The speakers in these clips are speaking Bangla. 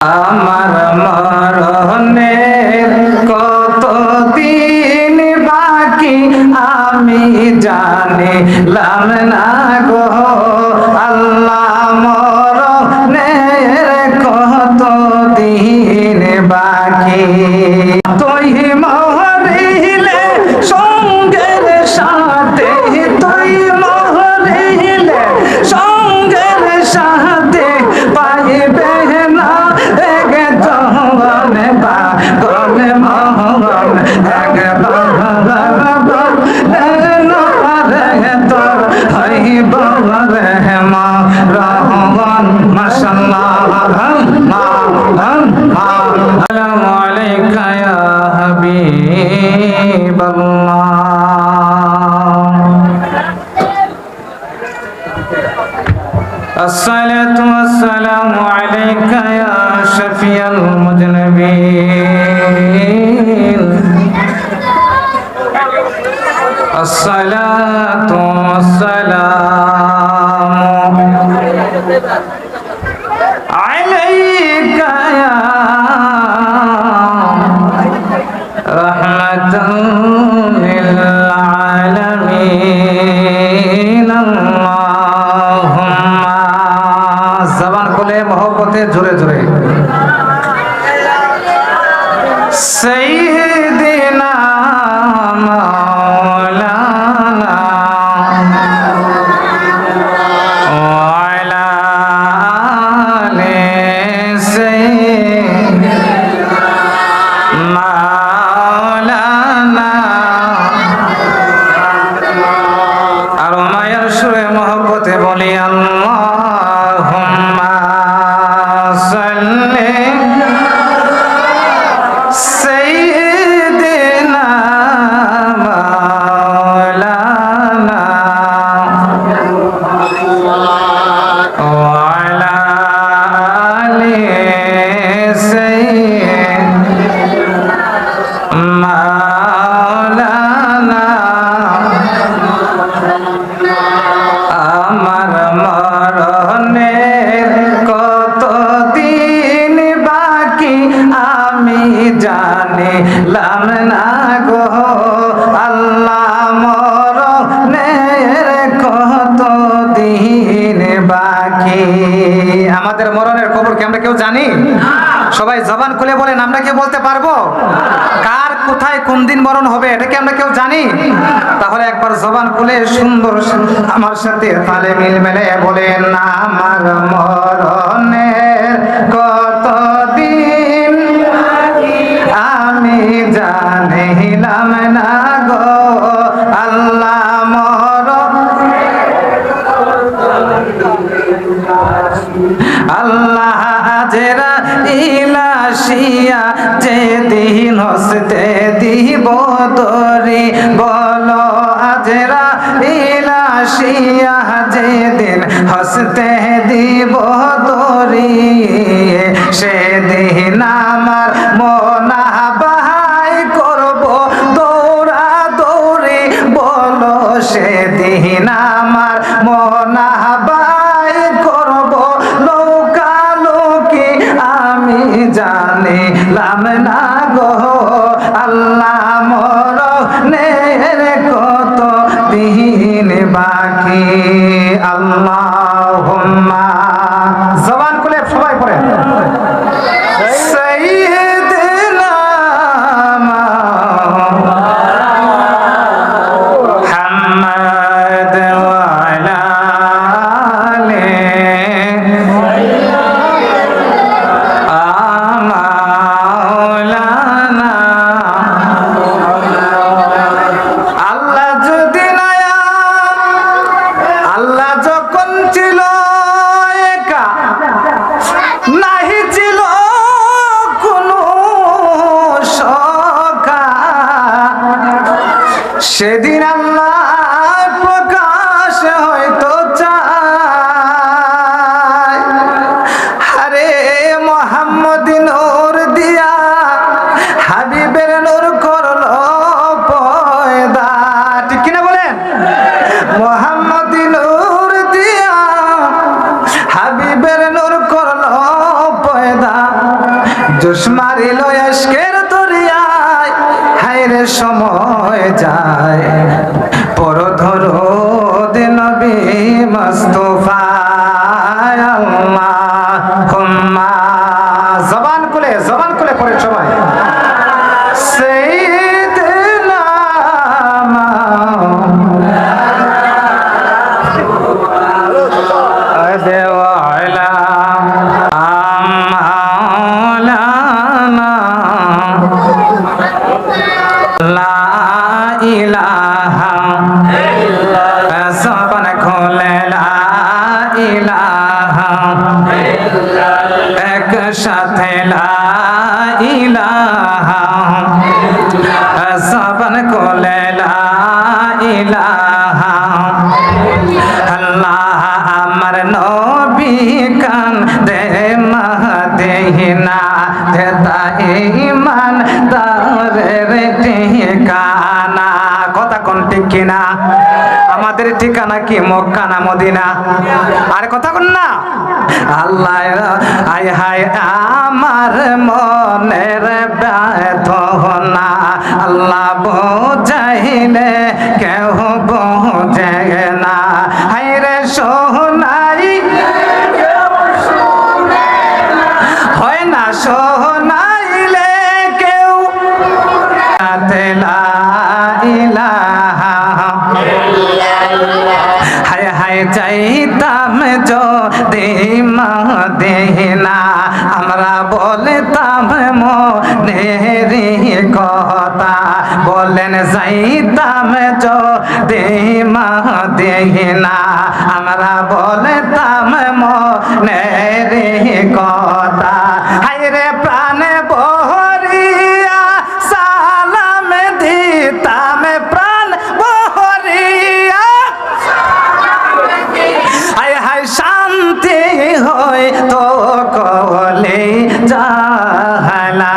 আমার মরণের কতদিন বাকি আমি জানিলাম না গো আল্লাহ, মরণের কতদিন বাকি। তুই মরিলে সঙ্গের সাথে, তুই মরিলে সঙ্গের সাথে পাইবে না الصلاة والسلام عليك يا شفيع المذنبين. الصلاة والسلام عليك يا رحمة للعالمين. اللهم জবান খুলে মহব্বতে জোরে জোরে সাইয়্যিদিনা মাওলানা ওয়া আলা আলি সাইয়্যিদিনা মাওলানা। আর মায়ের সুরে মহব্বতে বলি আল্লাহুম্মা সাল্লি সাইয়্যিদিনা মাওলানা ওয়া আলা আলি সাইয়্যিদিনা মাওলানা। আমার মরণের কতদিন বাকি আমি জানিলাম না গো আল্লাহ, মরণের কতদিন বাকি। আমাদের মরণের খবর কি আমরা কেউ জানি? সবাই জবান খুলে বলেন, আমরা কি বলতে পারবো কার কোথায় কোন দিন মরণ হবে? এটা কি আমরা কেউ জানি? তাহলে একবার জবান খুলে সুন্দর আমার সাথে তালে মিল মেলে বলেন, আমার মরণের কতদিন আমি জানিলাম না গো আল্লাহ, আল্লাহ আজরা ইলাশিয়া যেদিন হসতে দিব দরি, বলো আজরা ইলাশিয়া যেদিন হসতে দিব দরি, সেদিন আমার মনা বাহাই করব দৌড়া দৌড়ি, বলো সেদিন আমার মনা জানিলাম না গো আল্লাহ, মরণের কত দিন বাকি। আল্লাহুম্মা জবান খুলে সবাই পড়ে সাইয়্যিদিনা মুহাম্মদ ওয়া আলা আলি সেদিন আল্লাহ প্রকাশ হয়তো চায়, আরে মোহাম্মদ নূর দিয়া হাবিবের নূর করলো পয়দা। ঠিক কিনা বলেন? মোহাম্মদ নূর দিয়া হাবিবের নূর করলো পয়দা। জোশ মারিল ইশকের দরিয়ায়, হায়রে সময় যায়, পর দরুদ নবী মুস্তাফা আল্লাহুম্মা। জবান খুলে পড়ে সবাই সাইয়্যিদিনা দেওয়ালা আমালানা লা ইলাহা ইল্লাল্লাহ। জবান খুলে লা ইলাহা ইল্লাল্লাহ, একসাথে লা ইলাহা, জবান খুলে লা ইলাহা। আল্লাহ আমার নবী কান দে মদিনা, দেতা ঈমান তারের ঠিকানা। কথা কোন ঠিক কিনা? আমাদের ঠিকানা কি মক্কা না মদিনা? আর কথা কোন না? আল্লাহ আয় হায় আমার মনের ব্যথনা, আল্লাহ বোঝাইলে কেউ বোঝে না। হায়রে সোনাই হয় না, সোনাইলে কেউ লা ইলাহা। হায় হায় চাইতাম যদি মদিনা, আমরা বলতাম মনেরি কথা, বলেন যাইতাম যদি মদিনা, আমরা বলতাম মনেরি কথা। হায়রে প্রাণ বহরিয়া সালাম দিতাম, প্রাণ বহরিয়া হায় হায় শান্তি হয় তো কলে জাহলা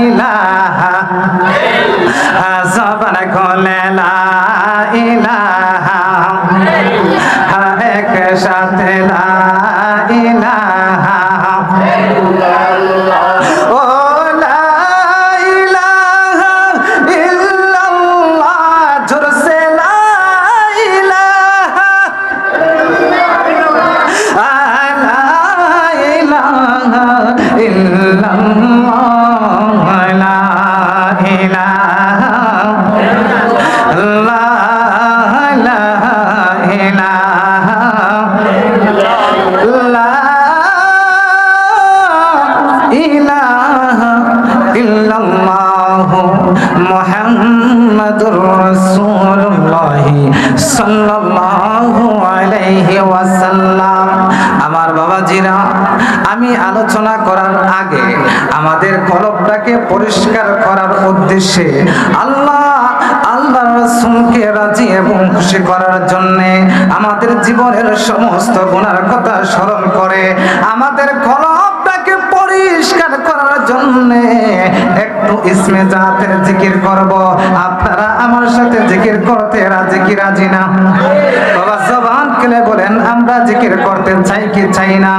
ইলাহা, জবান খুলে লা ইলাহা, একসাথে লা ইলাহা। ও লা ইলাহা ইল্লাল্লাহ, জোরসে লা ইলাহা, লা ইলাহা ইল্লাল্লাহ, লা ইলাহা লা ইলাহা লা ইলাহা ইল্লাল্লাহ মুহাম্মাদুর রাসূলুল্লাহ সাল্লাল্লাহু আলাইহি ওয়াসাল্লাম। আমার বাবাজিরা, আমি আলোচনা করার আগে আমাদের কলবটাকে পরিষ্কার করার উদ্দেশ্যে আল্লাহ রাসূলকে রাজি এবং খুশি করার জন্য আমাদের জীবনের সমস্ত গুনার কথা স্মরণ করে আমাদের কলবটাকে পরিষ্কার করার জন্য একটু ইসমে জাতের জিকির করব। আপনারা আমার সাথে জিকির করতে রাজি কি রাজি না? বাবা জবান খুলে বলেন আমরা জিকির করতে চাই কি চাই না?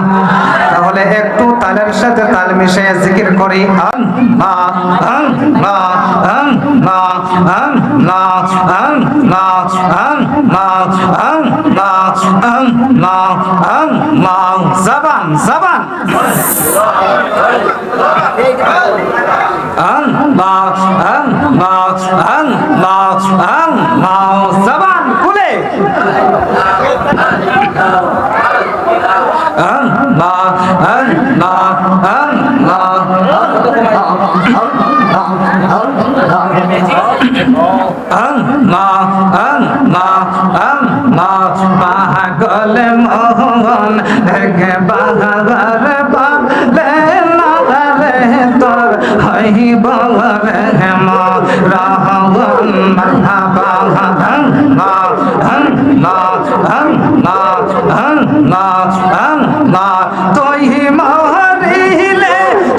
তাহলে একটু তালের সাথে তাল মিশিয়ে জিকির করি। আল্লাহ আল্লাহ আল্লাহ আল্লাহ আল্লাহ আল্লাহ আল্লাহ আল্লাহ আল্লাহ। জবান জবান আল্লাহ আল্লাহ আল্লাহ আল্লাহ। জবান খুলে আল্লাহ আল্লাহ আল্লাহ পাগল মোহন দেখে বাহার পালে না রে তোর হইব রে মরহন মারহাবা। তুই মরিলে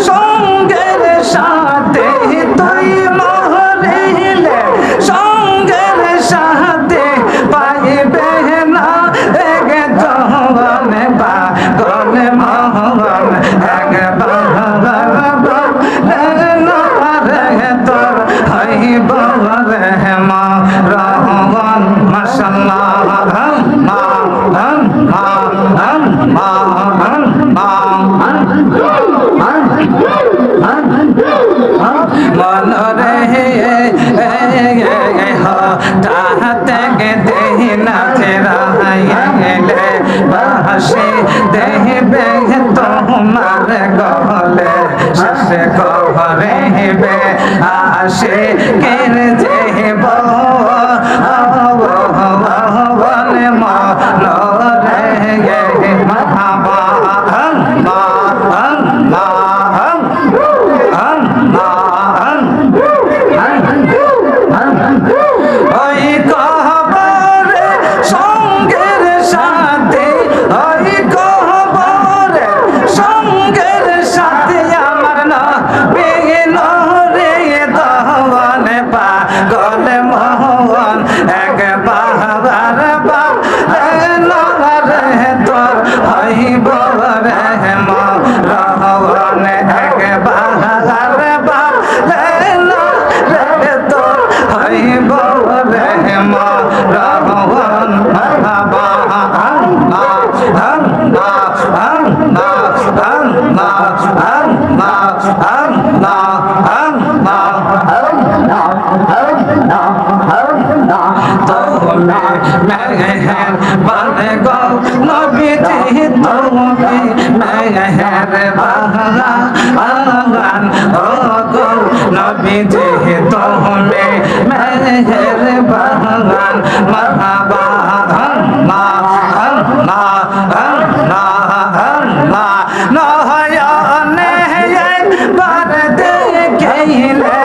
সঙ্গের সাথে, তুই মরিলে সঙ্গের সাথে পাইবে না এক জওয়ান পাগল মোহন এক বাহার বলে শেষে কবরে আসে কেন যে বলে মরে গে মাহবা ওই কবরে সঙ্গের সাথে ওই কবরে সঙ্গের সাথে আমার না বেগেন রে দহন পাগল মোহন এক বাবার বাপ রে তোর হইব রে মরহন এক বাবার বাপ রে তোর হইব রে মরহন বাবা আল্লাহ আল্লাহ আল্লাহ আল্লাহ আল্লাহ আল্লাহ তোমে মেহের বানে গো নবীজি তোমে মেহের বালা আলান ও গো নবীজি তোমে মেহের বালান মারহাবা আল্লাহ আল্লাহ আল্লাহ আল্লাহ নয়নে একবার দেখিলে